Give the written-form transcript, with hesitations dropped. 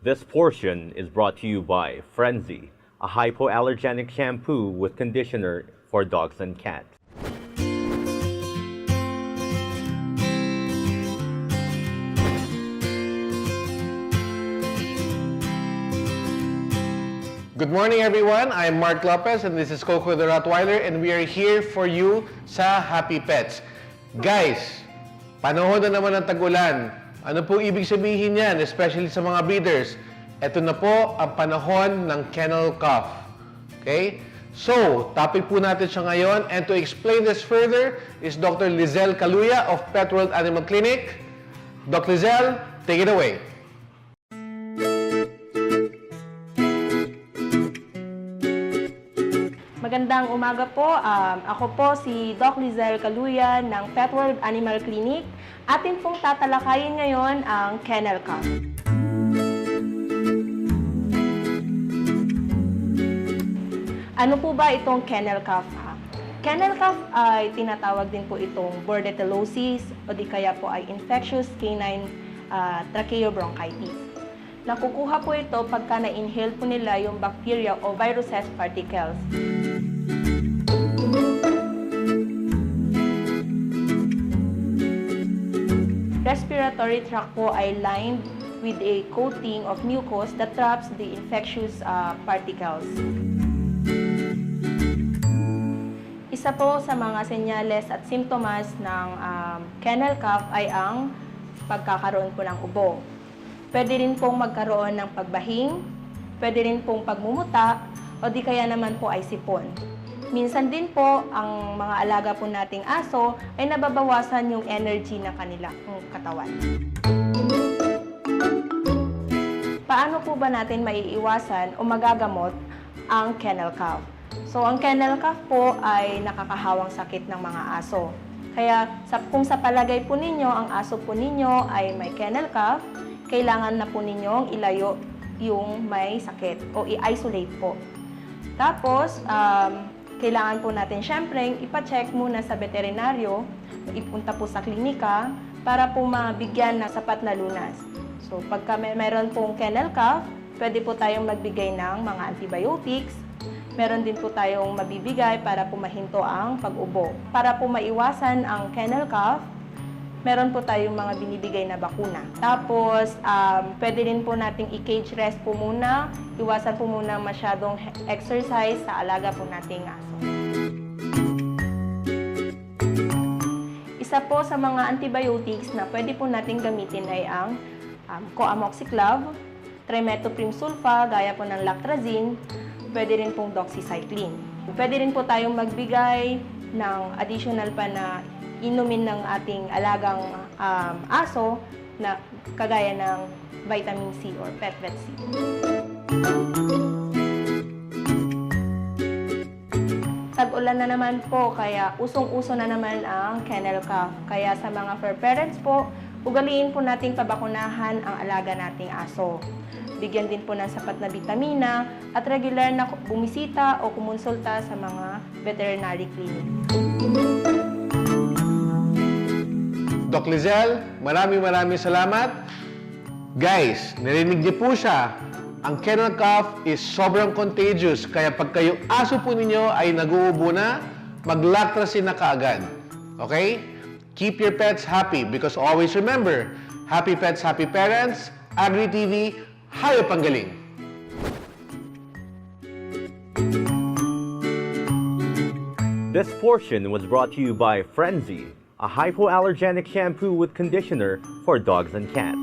This portion is brought to you by Frenzy, a hypoallergenic shampoo with conditioner for dogs and cats. Good morning everyone, I'm Mark Lopez and this is Coco the Rottweiler and we are here for you sa Happy Pets. Guys, panahon na naman ng tag-ulan. Ano po ibig sabihin yan, especially sa mga breeders? Ito na po ang panahon ng kennel cough. Okay? So, topic po natin siya ngayon and to explain this further is Dr. Lizelle Caluya of Pet World Animal Clinic. Dr. Lizelle, take it away. Magandang umaga po. Ako po si Doc Lizelle Caluya ng Pet World Animal Clinic. Atin pong tatalakayin ngayon ang kennel cough. Ano po ba itong kennel cough? Kennel cough ay tinatawag din po itong bordellosis o di kaya po ay infectious canine tracheobronchitis. Nakukuha po ito pagka na-inhale po nila yung bacteria o viruses particles. Respiratory tract po ay lined with a coating of mucus that traps the infectious particles. Isa po sa mga senyales at simptomas ng kennel cough ay ang pagkakaroon po ng ubo. Pwede rin pong magkaroon ng pagbahing, pwede rin pong pagmumuta, o di kaya naman po ay sipon. Minsan din po, ang mga alaga po nating aso ay nababawasan yung energy ng kanilang katawan. Paano po ba natin maiiwasan o magagamot ang kennel cough? So, ang kennel cough po ay nakakahawang sakit ng mga aso. Kaya kung sa palagay po ninyo, ang aso po ninyo ay may kennel cough, kailangan na po ninyong ilayo yung may sakit o i-isolate po. Tapos, kailangan po natin syempre ipa-check muna sa veterinaryo, ipunta po sa klinika para po mabigyan ng sapat na lunas. So, pagka meron pong kennel cough, pwede po tayong magbigay ng mga antibiotics. Meron din po tayong mabibigay para po mahinto ang pag-ubo. Para po maiwasan ang kennel cough, meron po tayong mga binibigay na bakuna. Tapos, pwede rin po nating i-cage rest po muna. Iwasan po muna masyadong exercise sa alaga po nating aso. Isa po sa mga antibiotics na pwede po nating gamitin ay ang coamoxiclav, trimethoprim sulfa, gaya po ng lactrazine, pwede rin pong doxycycline. Pwede rin po tayong magbigay ng additional pa na inumin ng ating alagang aso na kagaya ng vitamin C or PetVet C. Tag-ulan na naman po, kaya usong-uso na naman ang kennel cough. Kaya sa mga fur parents po, ugaliin po nating pabakunahan ang alaga nating aso. Bigyan din po ng sapat na vitamina at regular na bumisita o kumonsulta sa mga veterinary clinic. Doc Lizelle, maraming salamat. Guys, narinig niyo po siya. Ang kennel cough is sobrang contagious. Kaya pag kayong aso po ninyo ay nag-uubo na, mag-lactrazine na kaagad. Okay? Keep your pets happy because always remember, happy pets, happy parents. Agri TV, hayop ang galing. This portion was brought to you by Frenzy, a hypoallergenic shampoo with conditioner for dogs and cats.